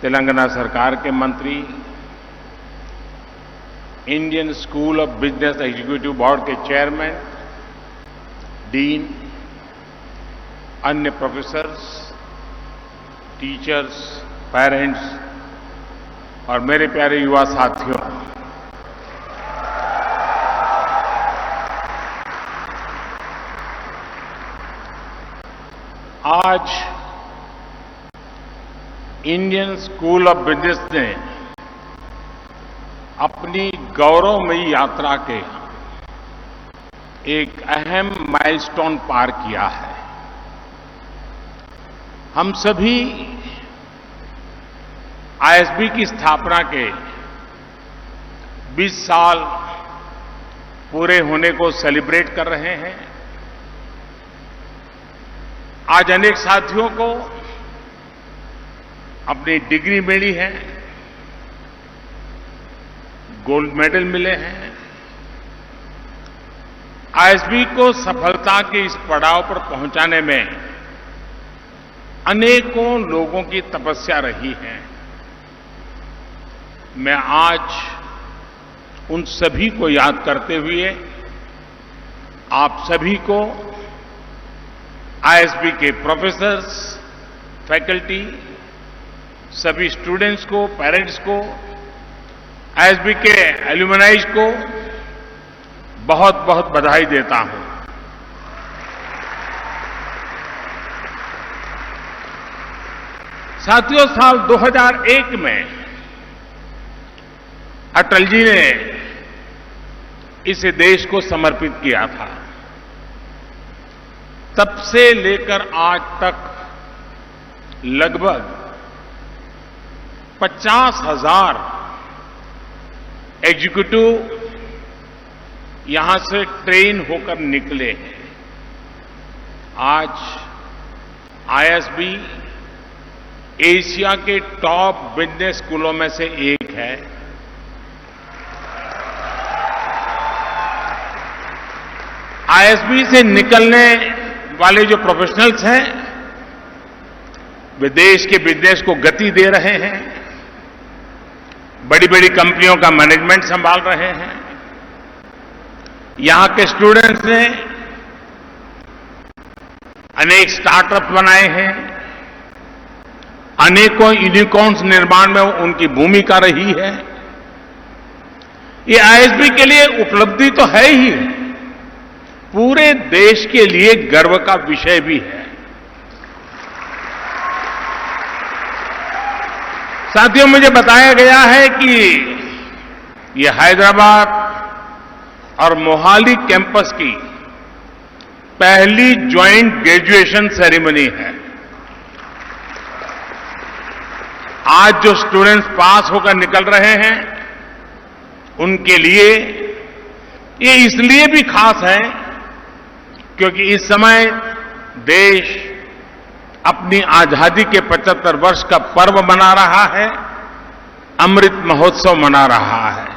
तेलंगाना सरकार के मंत्री, Indian school of business executive board के चेयरमैन, डीन, अन्य प्रोफेसर्स, टीचर्स, पेरेंट्स और मेरे प्यारे युवा साथियों, आज इंडियन स्कूल ऑफ बिजनेस ने अपनी गौरवमयी यात्रा के एक अहम माइलस्टोन पार किया है। हम सभी आईएसबी की स्थापना के 20 साल पूरे होने को सेलिब्रेट कर रहे हैं। आज अनेक साथियों को अपनी डिग्री मिली है, गोल्ड मेडल मिले हैं। आईएसबी को सफलता के इस पड़ाव पर पहुंचाने में अनेकों लोगों की तपस्या रही है। मैं आज उन सभी को याद करते हुए आप सभी को, आईएसबी के प्रोफेसर्स, फैकल्टी, सभी स्टूडेंट्स को, पेरेंट्स को, आईएसबी के एल्यूमनाइज को बहुत बहुत बधाई देता हूं। साथियों, साल 2001 में अटल जी ने इसे देश को समर्पित किया था। तब से लेकर आज तक लगभग 50,000 एग्जीक्यूटिव यहां से ट्रेन होकर निकले हैं। आज आईएसबी एशिया के टॉप बिजनेस स्कूलों में से एक है। आईएसबी से निकलने वाले जो प्रोफेशनल्स हैं, वे देश के बिजनेस को गति दे रहे हैं, बड़ी बड़ी कंपनियों का मैनेजमेंट संभाल रहे हैं। यहां के स्टूडेंट्स ने अनेक स्टार्टअप बनाए हैं, अनेकों यूनिकॉर्न्स निर्माण में उनकी भूमिका रही है। ये आईएसबी के लिए उपलब्धि तो है ही, पूरे देश के लिए गर्व का विषय भी है। साथियों, मुझे बताया गया है कि यह हैदराबाद और मोहाली कैंपस की पहली ज्वाइंट ग्रेजुएशन सेरेमनी है। आज जो स्टूडेंट्स पास होकर निकल रहे हैं, उनके लिए ये इसलिए भी खास है क्योंकि इस समय देश अपनी आजादी के 75 वर्ष का पर्व मना रहा है, अमृत महोत्सव मना रहा है।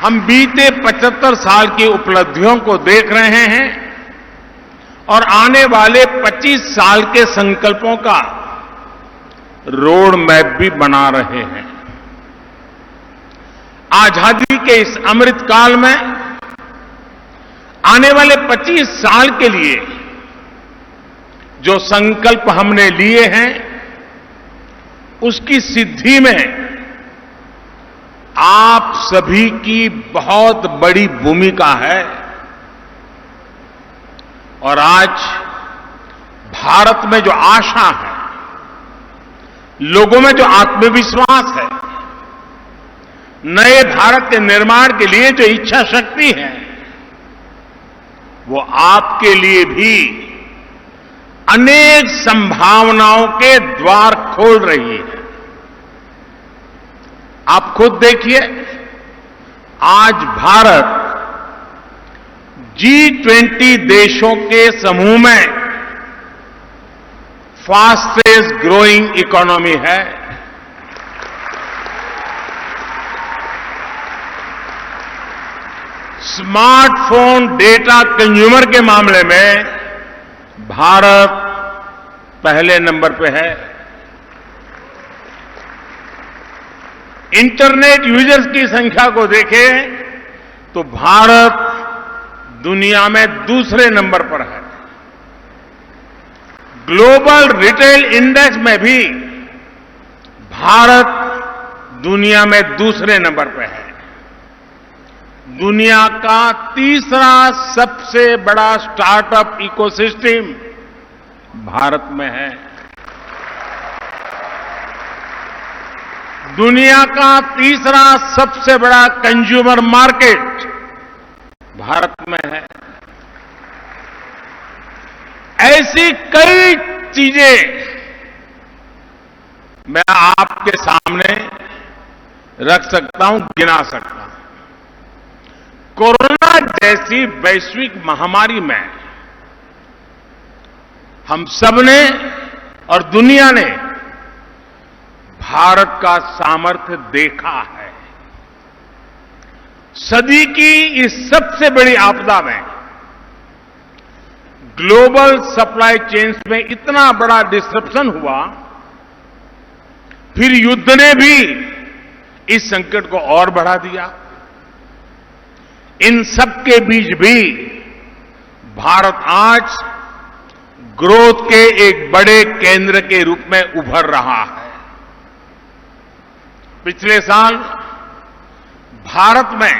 हम बीते 75 साल की उपलब्धियों को देख रहे हैं और आने वाले 25 साल के संकल्पों का रोड मैप भी बना रहे हैं। आजादी के इस अमृत काल में आने वाले 25 साल के लिए जो संकल्प हमने लिए हैं, उसकी सिद्धि में आप सभी की बहुत बड़ी भूमिका है। और आज भारत में जो आशा है, लोगों में जो आत्मविश्वास है, नए भारत के निर्माण के लिए जो इच्छा शक्ति है, वो आपके लिए भी अनेक संभावनाओं के द्वार खोल रही है। आप खुद देखिए, आज भारत G20 देशों के समूह में फास्टेस्ट ग्रोइंग इकोनॉमी है। स्मार्टफोन डेटा कंज्यूमर के मामले में भारत पहले नंबर पे है। इंटरनेट यूजर्स की संख्या को देखें तो भारत दुनिया में दूसरे नंबर पर है। ग्लोबल रिटेल इंडेक्स में भी भारत दुनिया में दूसरे नंबर पर है। दुनिया का तीसरा सबसे बड़ा स्टार्टअप इकोसिस्टम भारत में है। दुनिया का तीसरा सबसे बड़ा कंज्यूमर मार्केट भारत में है। ऐसी कई चीजें मैं आपके सामने रख सकता हूं, गिना सकता हूं। कोरोना जैसी वैश्विक महामारी में हम सबने और दुनिया ने भारत का सामर्थ्य देखा है। सदी की इस सबसे बड़ी आपदा में ग्लोबल सप्लाई चेन्स में इतना बड़ा डिस्रप्शन हुआ, फिर युद्ध ने भी इस संकट को और बढ़ा दिया। इन सबके बीच भी भारत आज ग्रोथ के एक बड़े केंद्र के रूप में उभर रहा है। पिछले साल भारत में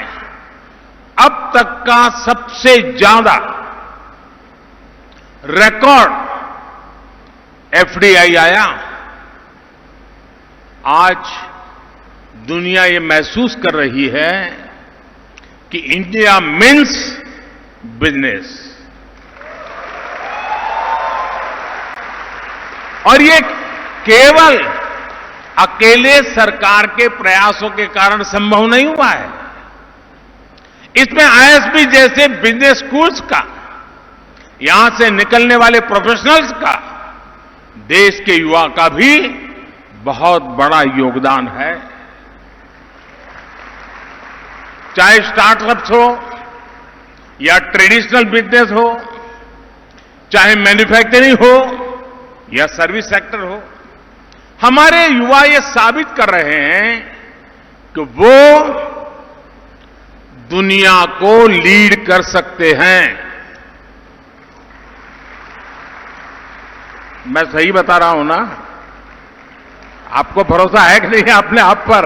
अब तक का सबसे ज्यादा रिकॉर्ड एफडीआई आया। आज दुनिया ये महसूस कर रही है कि इंडिया मीन्स बिजनेस, और ये केवल अकेले सरकार के प्रयासों के कारण संभव नहीं हुआ है। इसमें आईएसबी जैसे बिजनेस स्कूल्स का, यहां से निकलने वाले प्रोफेशनल्स का, देश के युवा का भी बहुत बड़ा योगदान है। चाहे स्टार्टअप्स हो या ट्रेडिशनल बिजनेस हो, चाहे मैन्युफैक्चरिंग हो या सर्विस सेक्टर हो, हमारे युवा ये साबित कर रहे हैं कि वो दुनिया को लीड कर सकते हैं। मैं सही बता रहा हूं ना? आपको भरोसा है कि नहीं अपने आप पर?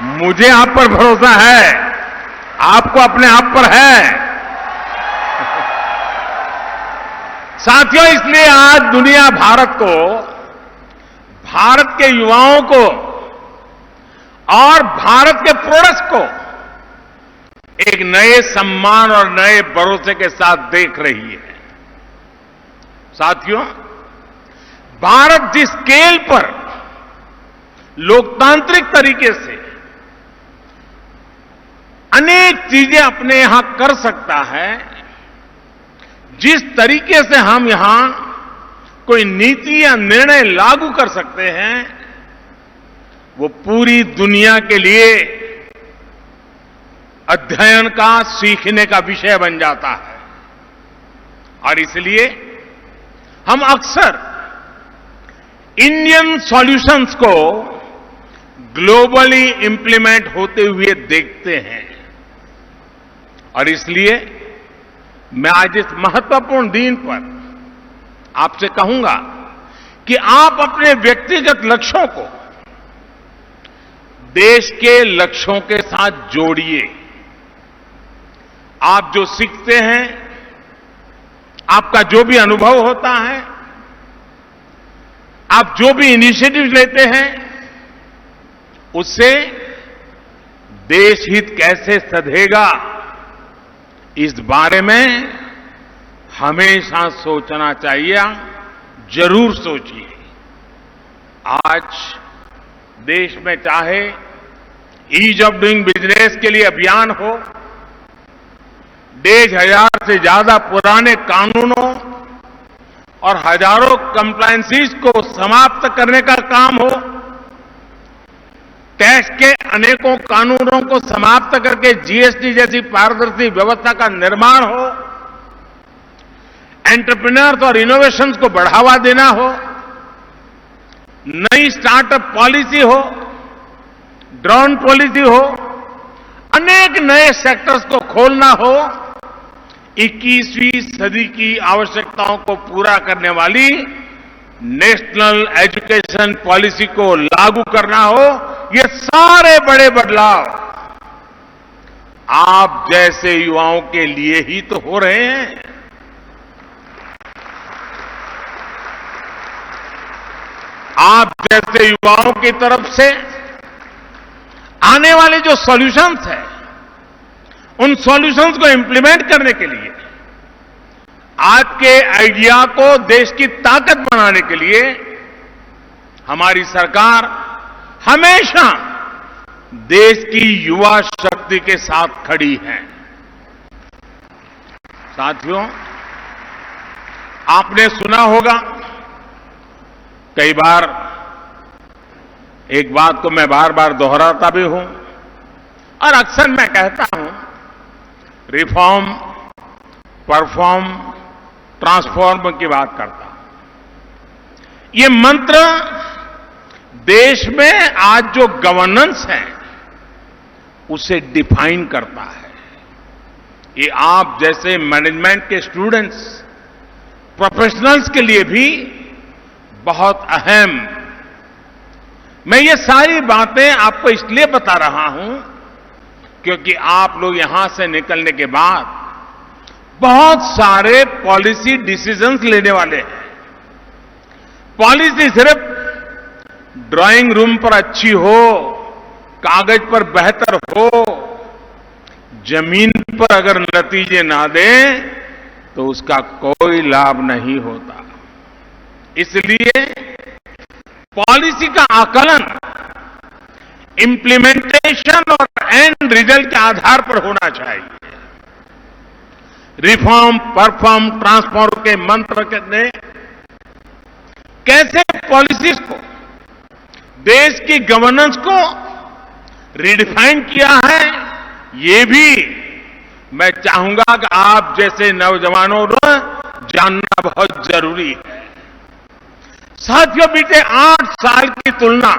मुझे आप पर भरोसा है, आपको अपने आप पर है। साथियों, इसलिए आज दुनिया भारत को, भारत के युवाओं को और भारत के प्रोडक्ट्स को एक नए सम्मान और नए भरोसे के साथ देख रही है। साथियों, भारत जिस स्केल पर लोकतांत्रिक तरीके से अनेक चीजें अपने यहां कर सकता है, जिस तरीके से हम यहां कोई नीति या निर्णय लागू कर सकते हैं, वो पूरी दुनिया के लिए अध्ययन का, सीखने का विषय बन जाता है। और इसलिए हम अक्सर इंडियन सॉल्यूशंस को ग्लोबली इंप्लीमेंट होते हुए देखते हैं। और इसलिए मैं आज इस महत्वपूर्ण दिन पर आपसे कहूंगा कि आप अपने व्यक्तिगत लक्ष्यों को देश के लक्ष्यों के साथ जोड़िए। आप जो सीखते हैं, आपका जो भी अनुभव होता है, आप जो भी इनिशिएटिव लेते हैं, उससे देश हित कैसे सधेगा, इस बारे में हमेशा सोचना चाहिए। जरूर सोचिए। आज देश में चाहे ईज ऑफ डूइंग बिजनेस के लिए अभियान हो, 1,500 से ज्यादा पुराने कानूनों और हजारों कंप्लायंसीज को समाप्त करने का काम हो, टैक्स के अनेकों कानूनों को समाप्त करके जीएसटी जैसी पारदर्शी व्यवस्था का निर्माण हो, एंटरप्रेन्योर्स और इनोवेशंस को बढ़ावा देना हो, नई स्टार्टअप पॉलिसी हो, ड्रोन पॉलिसी हो, अनेक नए सेक्टर्स को खोलना हो, 21वीं सदी की आवश्यकताओं को पूरा करने वाली नेशनल एजुकेशन पॉलिसी को लागू करना हो, ये सारे बड़े बदलाव आप जैसे युवाओं के लिए ही तो हो रहे हैं। आप जैसे युवाओं की तरफ से आने वाले जो सॉल्यूशंस हैं, उन सॉल्यूशंस को इंप्लीमेंट करने के लिए, आपके आइडिया को देश की ताकत बनाने के लिए हमारी सरकार हमेशा देश की युवा शक्ति के साथ खड़ी है। साथियों, आपने सुना होगा, कई बार एक बात को मैं बार बार दोहराता भी हूं और अक्सर मैं कहता हूं, रिफॉर्म, परफॉर्म, ट्रांसफॉर्म की बात करता हूं। ये मंत्र देश में आज जो गवर्नेंस है उसे डिफाइन करता है। ये आप जैसे मैनेजमेंट के स्टूडेंट्स, प्रोफेशनल्स के लिए भी बहुत अहम। मैं ये सारी बातें आपको इसलिए बता रहा हूं क्योंकि आप लोग यहां से निकलने के बाद बहुत सारे पॉलिसी डिसीजंस लेने वाले हैं। पॉलिसी सिर्फ ड्राइंग रूम पर अच्छी हो, कागज पर बेहतर हो, जमीन पर अगर नतीजे ना दें तो उसका कोई लाभ नहीं होता। इसलिए पॉलिसी का आकलन इंप्लीमेंटेशन और एंड रिजल्ट के आधार पर होना चाहिए। रिफॉर्म, परफॉर्म, ट्रांसफॉर्म के मंत्र ने कैसे पॉलिसीज को, देश की गवर्नेंस को रिडिफाइन किया है, ये भी मैं चाहूंगा कि आप जैसे नौजवानों को जानना बहुत जरूरी है। साथियों, बीते 8 साल की तुलना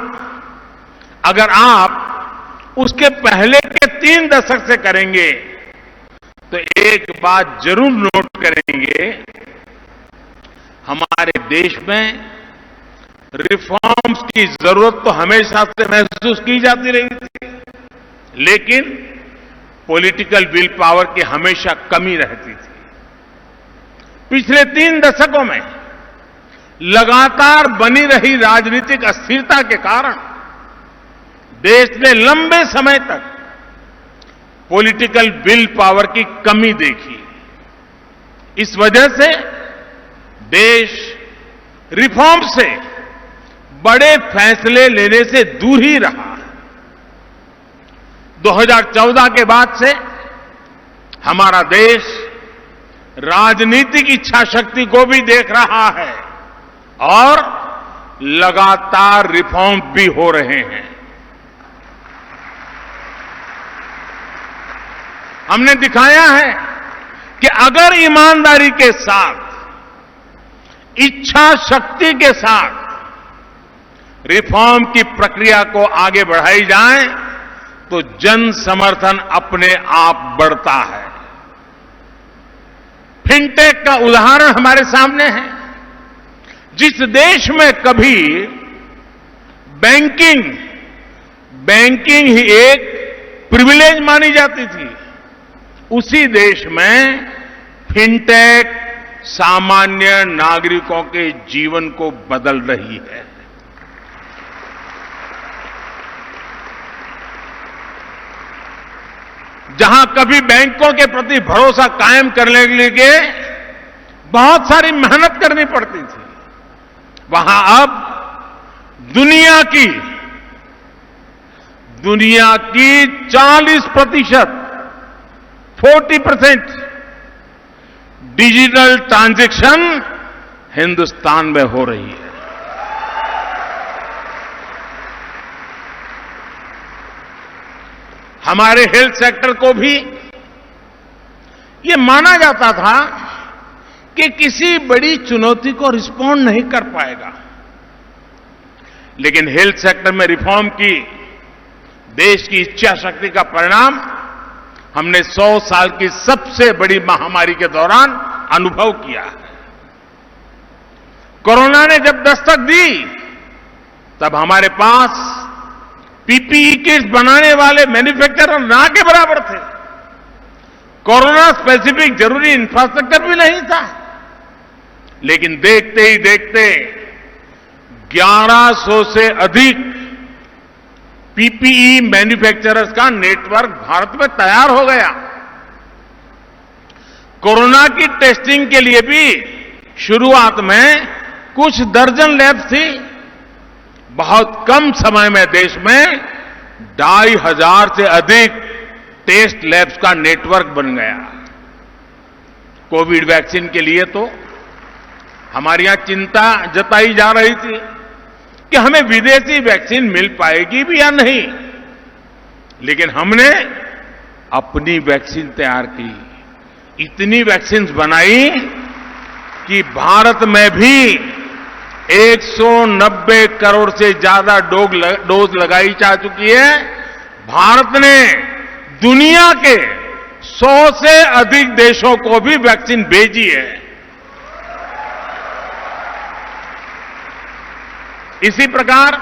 अगर आप उसके पहले के 3 दशक से करेंगे तो एक बात जरूर नोट करेंगे, हमारे देश में रिफॉर्म्स की जरूरत तो हमेशा से महसूस की जाती रही थी, लेकिन पॉलिटिकल विल पावर की हमेशा कमी रहती थी। पिछले 3 दशकों में लगातार बनी रही राजनीतिक अस्थिरता के कारण देश ने लंबे समय तक पॉलिटिकल विल पावर की कमी देखी। इस वजह से देश रिफॉर्म से बड़े फैसले लेने से दूर ही रहा। 2014 के बाद से हमारा देश राजनीतिक इच्छा शक्ति को भी देख रहा है और लगातार रिफॉर्म भी हो रहे हैं। हमने दिखाया है कि अगर ईमानदारी के साथ, इच्छा शक्ति के साथ रिफॉर्म की प्रक्रिया को आगे बढ़ाई जाए तो जन समर्थन अपने आप बढ़ता है। फिनटेक का उदाहरण हमारे सामने है। जिस देश में कभी बैंकिंग ही एक प्रिविलेज मानी जाती थी, उसी देश में फिनटेक सामान्य नागरिकों के जीवन को बदल रही है। जहां कभी बैंकों के प्रति भरोसा कायम करने के लिए बहुत सारी मेहनत करनी पड़ती थी, वहां अब दुनिया की 40% डिजिटल ट्रांजैक्शन हिंदुस्तान में हो रही है। हमारे हेल्थ सेक्टर को भी ये माना जाता था कि किसी बड़ी चुनौती को रिस्पॉन्ड नहीं कर पाएगा, लेकिन हेल्थ सेक्टर में रिफॉर्म की देश की इच्छा शक्ति का परिणाम हमने 100 साल की सबसे बड़ी महामारी के दौरान अनुभव किया है। कोरोना ने जब दस्तक दी तब हमारे पास पीपीई किट्स बनाने वाले मैन्युफैक्चरर ना के बराबर थे। कोरोना स्पेसिफिक जरूरी इंफ्रास्ट्रक्चर भी नहीं था, लेकिन देखते ही देखते 1100 से अधिक पीपीई मैन्युफैक्चरर्स का नेटवर्क भारत में तैयार हो गया। कोरोना की टेस्टिंग के लिए भी शुरुआत में कुछ दर्जन लैब्स थी। बहुत कम समय में देश में 2500 से अधिक टेस्ट लैब्स का नेटवर्क बन गया। कोविड वैक्सीन के लिए तो हमारे यहां चिंता जताई जा रही थी कि हमें विदेशी वैक्सीन मिल पाएगी भी या नहीं, लेकिन हमने अपनी वैक्सीन तैयार की, इतनी वैक्सीन बनाई कि भारत में भी 190 करोड़ से ज्यादा डोज लगाई जा चुकी है। भारत ने दुनिया के 100 से अधिक देशों को भी वैक्सीन भेजी है। इसी प्रकार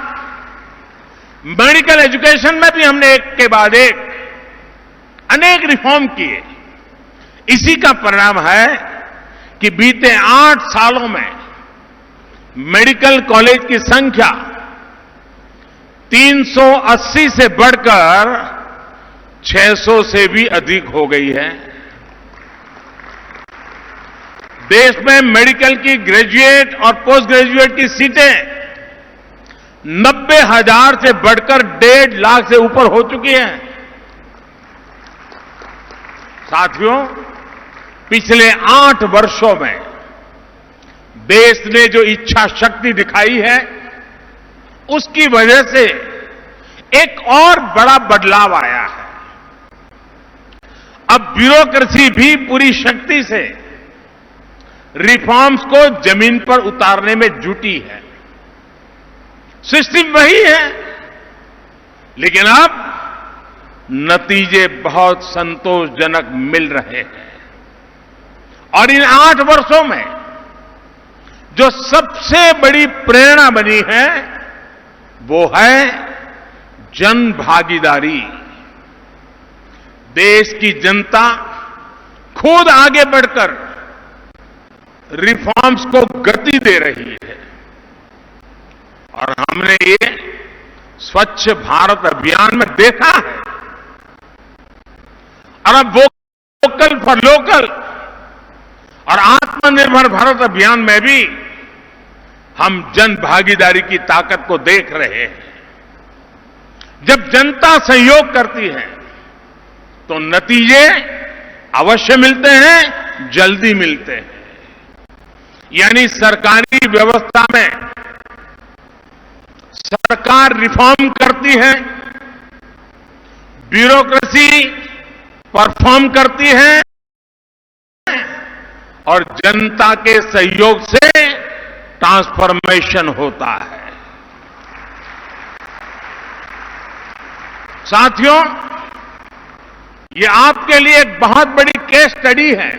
मेडिकल एजुकेशन में भी हमने एक के बाद एक अनेक रिफॉर्म किए। इसी का परिणाम है कि बीते 8 सालों में मेडिकल कॉलेज की संख्या 380 से बढ़कर 600 से भी अधिक हो गई है। देश में मेडिकल की ग्रेजुएट और पोस्ट ग्रेजुएट की सीटें 90,000 से बढ़कर 1.5 लाख से ऊपर हो चुकी हैं। साथियों, पिछले 8 वर्षों में देश ने जो इच्छा शक्ति दिखाई है, उसकी वजह से एक और बड़ा बदलाव आया है। अब ब्यूरोक्रेसी भी पूरी शक्ति से रिफॉर्म्स को जमीन पर उतारने में जुटी है। सिस्टम वही है, लेकिन अब नतीजे बहुत संतोषजनक मिल रहे हैं। और इन 8 वर्षों में जो सबसे बड़ी प्रेरणा बनी है, वो है जन भागीदारी। देश की जनता खुद आगे बढ़कर रिफॉर्म्स को गति दे रही है। और हमने ये स्वच्छ भारत अभियान में देखा है। और अब वोकल फॉर लोकल और आत्मनिर्भर भारत अभियान में भी हम जन भागीदारी की ताकत को देख रहे हैं। जब जनता सहयोग करती है तो नतीजे अवश्य मिलते हैं, जल्दी मिलते हैं। यानी सरकारी व्यवस्था में सरकार रिफॉर्म करती है, ब्यूरोक्रेसी परफॉर्म करती है और जनता के सहयोग से ट्रांसफॉर्मेशन होता है। साथियों, ये आपके लिए एक बहुत बड़ी केस स्टडी है।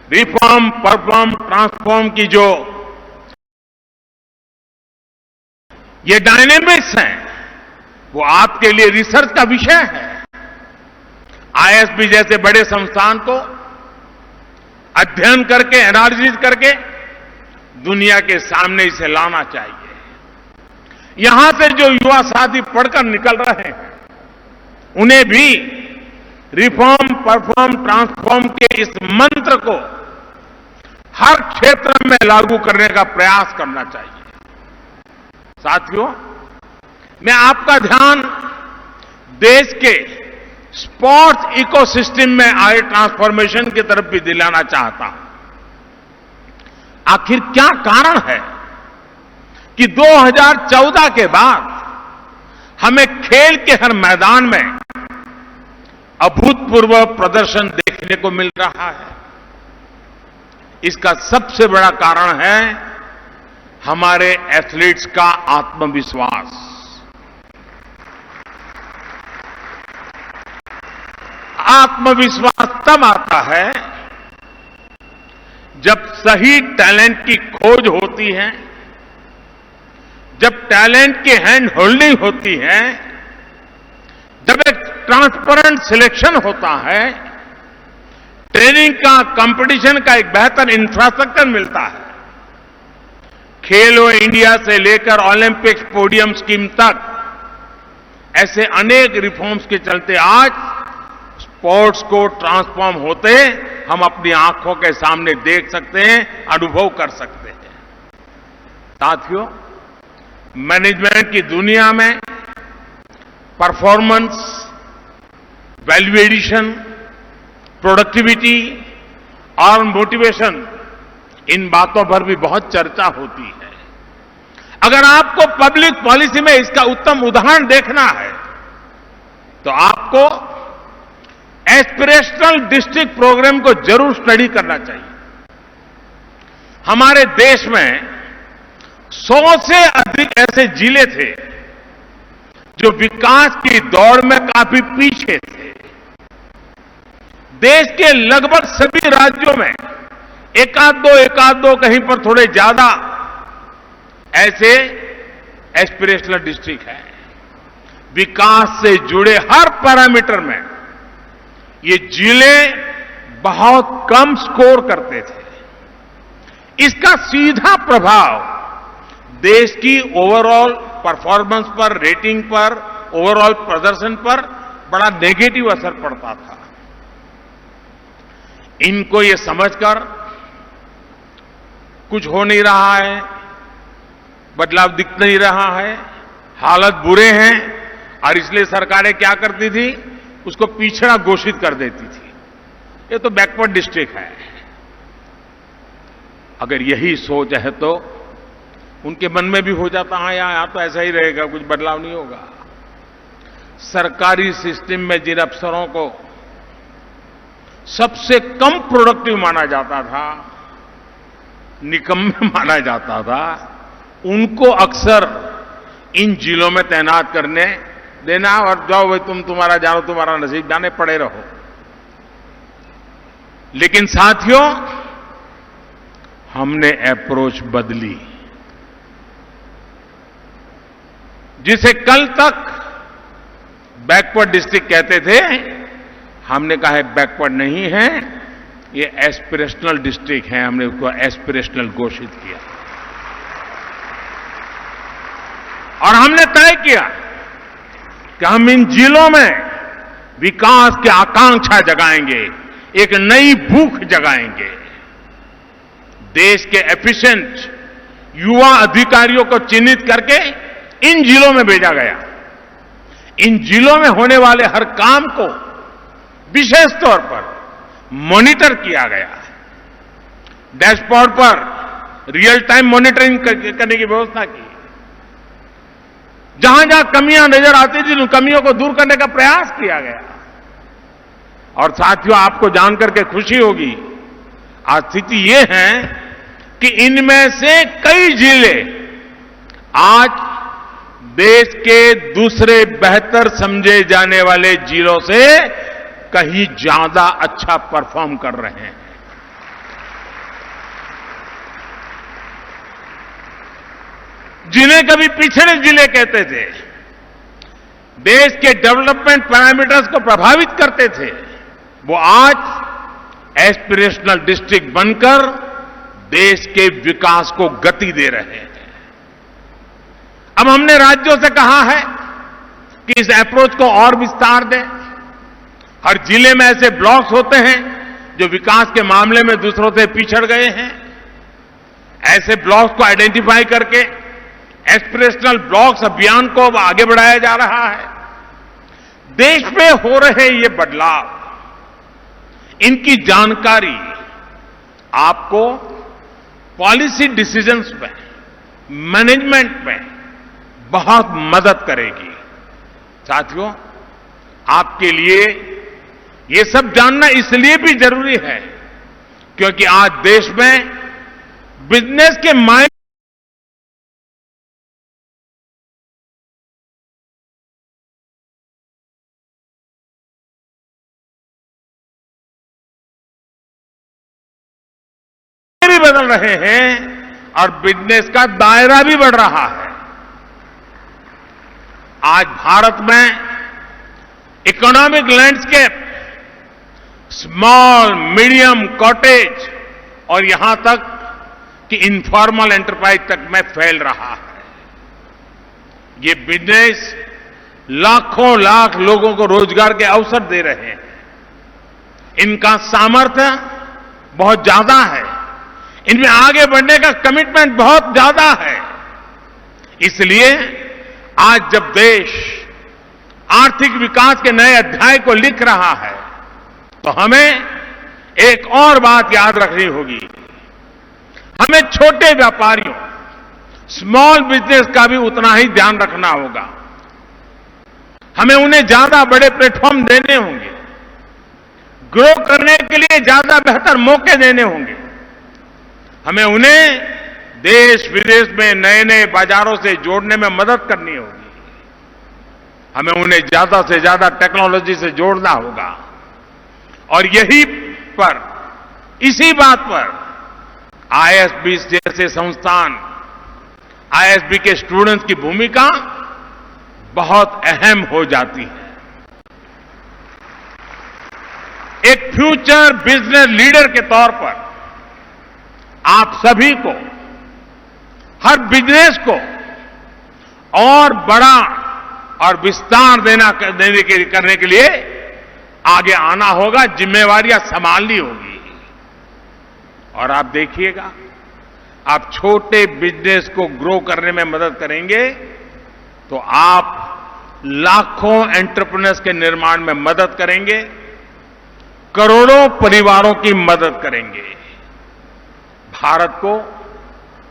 रिफॉर्म, परफॉर्म, ट्रांसफॉर्म की जो ये डायनेमिक्स हैं, वो आपके लिए रिसर्च का विषय है। आईएसबी जैसे बड़े संस्थान को अध्ययन करके, एनालिसिस करके दुनिया के सामने इसे लाना चाहिए। यहां से जो युवा साथी पढ़कर निकल रहे हैं, उन्हें भी रिफॉर्म, परफॉर्म, ट्रांसफॉर्म के इस मंत्र को हर क्षेत्र में लागू करने का प्रयास करना चाहिए। साथियों, मैं आपका ध्यान देश के स्पोर्ट्स इकोसिस्टम में आए ट्रांसफॉर्मेशन की तरफ भी दिलाना चाहता हूं। आखिर क्या कारण है कि 2014 के बाद हमें खेल के हर मैदान में अभूतपूर्व प्रदर्शन देखने को मिल रहा है? इसका सबसे बड़ा कारण है हमारे एथलीट्स का आत्मविश्वास। आत्मविश्वास तब आता है जब सही टैलेंट की खोज होती है, जब टैलेंट की हैंड होल्डिंग होती है, जब एक ट्रांसपेरेंट सिलेक्शन होता है, ट्रेनिंग का, कंपटीशन का एक बेहतर इंफ्रास्ट्रक्चर मिलता है। खेलो इंडिया से लेकर ओलंपिक्स पोडियम स्कीम तक ऐसे अनेक रिफॉर्म्स के चलते आज स्पोर्ट्स को ट्रांसफॉर्म होते हम अपनी आंखों के सामने देख सकते हैं, अनुभव कर सकते हैं। साथियों, मैनेजमेंट की दुनिया में परफॉर्मेंस, वैल्यू एडिशन, प्रोडक्टिविटी और मोटिवेशन, इन बातों पर भी बहुत चर्चा होती है। अगर आपको पब्लिक पॉलिसी में इसका उत्तम उदाहरण देखना है तो आपको एस्पिरेशनल डिस्ट्रिक्ट प्रोग्राम को जरूर स्टडी करना चाहिए। हमारे देश में 100 से अधिक ऐसे जिले थे जो विकास की दौड़ में काफी पीछे थे। देश के लगभग सभी राज्यों में एकाध दो कहीं पर थोड़े ज्यादा ऐसे एस्पिरेशनल डिस्ट्रिक्ट है। विकास से जुड़े हर पैरामीटर में ये जिले बहुत कम स्कोर करते थे। इसका सीधा प्रभाव देश की ओवरऑल परफॉर्मेंस पर, रेटिंग पर, ओवरऑल प्रदर्शन पर बड़ा नेगेटिव असर पड़ता था। इनको ये समझकर कुछ हो नहीं रहा है, बदलाव दिख नहीं रहा है, हालत बुरे हैं और इसलिए सरकारें क्या करती थी, उसको पिछड़ा घोषित कर देती थी। ये तो बैकवर्ड डिस्ट्रिक्ट है। अगर यही सोच है तो उनके मन में भी हो जाता है यहां तो ऐसा ही रहेगा, कुछ बदलाव नहीं होगा। सरकारी सिस्टम में जिन अफसरों को सबसे कम प्रोडक्टिव माना जाता था, निकम्मे माना जाता था, उनको अक्सर इन जिलों में तैनात करने देना और जाओ भाई तुम्हारा जानो, तुम्हारा नसीब जाने, पड़े रहो। लेकिन साथियों, हमने अप्रोच बदली। जिसे कल तक बैकवर्ड डिस्ट्रिक्ट कहते थे, हमने कहा है बैकवर्ड नहीं है, ये एस्पिरेशनल डिस्ट्रिक्ट है। हमने उसको एस्पिरेशनल घोषित किया और हमने तय किया कि हम इन जिलों में विकास की आकांक्षा जगाएंगे, एक नई भूख जगाएंगे। देश के एफिशिएंट युवा अधिकारियों को चिन्हित करके इन जिलों में भेजा गया। इन जिलों में होने वाले हर काम को विशेष तौर पर मॉनिटर किया गया। डैशबोर्ड पर रियल टाइम मॉनिटरिंग करने की व्यवस्था की। जहां जहां कमियां नजर आती थी, उन कमियों को दूर करने का प्रयास किया गया। और साथियों, आपको जानकर के खुशी होगी, आज स्थिति ये है कि इनमें से कई जिले आज देश के दूसरे बेहतर समझे जाने वाले जिलों से कहीं ज्यादा अच्छा परफॉर्म कर रहे हैं। जिन्हें कभी पिछड़े जिले कहते थे, देश के डेवलपमेंट पैरामीटर्स को प्रभावित करते थे, वो आज एस्पिरेशनल डिस्ट्रिक्ट बनकर देश के विकास को गति दे रहे हैं। अब हमने राज्यों से कहा है कि इस अप्रोच को और विस्तार दें। हर जिले में ऐसे ब्लॉक्स होते हैं जो विकास के मामले में दूसरों से पिछड़ गए हैं। ऐसे ब्लॉक्स को आइडेंटिफाई करके एस्पिरेशनल ब्लॉक्स अभियान को अब आगे बढ़ाया जा रहा है। देश में हो रहे ये बदलाव, इनकी जानकारी आपको पॉलिसी डिसीजंस में, मैनेजमेंट में बहुत मदद करेगी। साथियों, आपके लिए ये सब जानना इसलिए भी जरूरी है क्योंकि आज देश में बिजनेस के मायने भी बदल रहे हैं और बिजनेस का दायरा भी बढ़ रहा है। आज भारत में economic landscape small, medium, cottage और यहां तक कि इनफॉर्मल एंटरप्राइज तक में फैल रहा है। ये बिजनेस लाखों लाख लोगों को रोजगार के अवसर दे रहे हैं। इनका सामर्थ्य बहुत ज्यादा है, इनमें आगे बढ़ने का कमिटमेंट बहुत ज्यादा है। इसलिए आज जब देश आर्थिक विकास के नए अध्याय को लिख रहा है तो हमें एक और बात याद रखनी होगी। हमें छोटे व्यापारियों, स्मॉल बिजनेस का भी उतना ही ध्यान रखना होगा। हमें उन्हें ज्यादा बड़े प्लेटफॉर्म देने होंगे, ग्रो करने के लिए ज्यादा बेहतर मौके देने होंगे। हमें उन्हें देश विदेश में नए नए बाजारों से जोड़ने में मदद करनी होगी। हमें उन्हें ज्यादा से ज्यादा टेक्नोलॉजी से जोड़ना होगा और इसी बात पर आईएसबी जैसे संस्थान, आईएसबी के स्टूडेंट्स की भूमिका बहुत अहम हो जाती है। एक फ्यूचर बिजनेस लीडर के तौर पर आप सभी को, हर बिजनेस को और बड़ा और विस्तार करने के लिए आगे आना होगा, जिम्मेवारियां संभालनी होगी। और आप देखिएगा, आप छोटे बिजनेस को ग्रो करने में मदद करेंगे तो आप लाखों एंटरप्रेन्योर्स के निर्माण में मदद करेंगे, करोड़ों परिवारों की मदद करेंगे। भारत को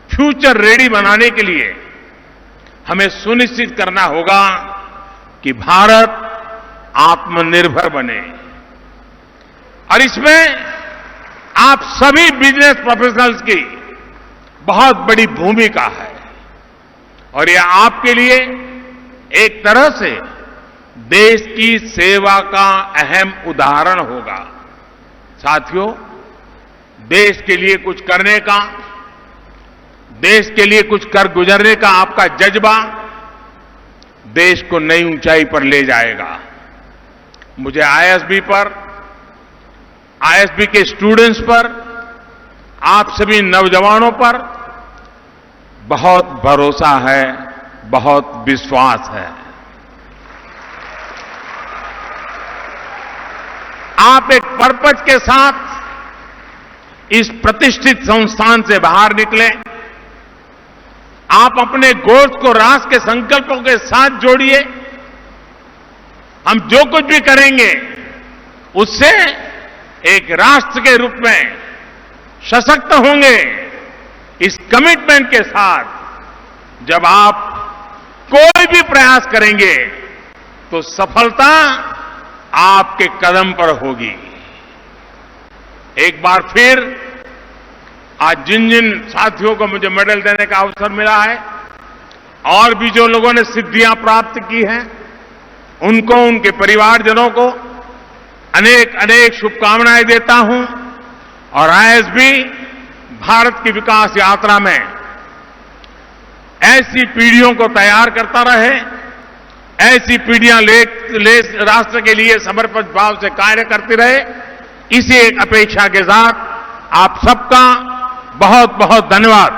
फ्यूचर रेडी बनाने के लिए हमें सुनिश्चित करना होगा कि भारत आत्मनिर्भर बने और इसमें आप सभी बिजनेस प्रोफेशनल्स की बहुत बड़ी भूमिका है और यह आपके लिए एक तरह से देश की सेवा का अहम उदाहरण होगा। साथियों, देश के लिए कुछ करने का, देश के लिए कुछ कर गुजरने का आपका जज्बा देश को नई ऊंचाई पर ले जाएगा। मुझे आईएसबी पर, आईएसबी के स्टूडेंट्स पर, आप सभी नौजवानों पर बहुत भरोसा है, बहुत विश्वास है। आप एक पर्पज के साथ इस प्रतिष्ठित संस्थान से बाहर निकले। आप अपने गोल्स को राष्ट्र के संकल्पों के साथ जोड़िए। हम जो कुछ भी करेंगे उससे एक राष्ट्र के रूप में सशक्त होंगे। इस कमिटमेंट के साथ जब आप कोई भी प्रयास करेंगे तो सफलता आपके कदम पर होगी। एक बार फिर आज जिन जिन साथियों को मुझे मेडल देने का अवसर मिला है और भी जो लोगों ने सिद्धियां प्राप्त की हैं, उनको, उनके परिवारजनों को अनेक अनेक शुभकामनाएं देता हूं और आईएसबी भारत की विकास यात्रा में ऐसी पीढ़ियों को तैयार करता रहे, ऐसी पीढ़ियां राष्ट्र के लिए समर्पित भाव से कार्य करती रहे। इसी एक अपेक्षा के साथ आप सबका बहुत बहुत धन्यवाद।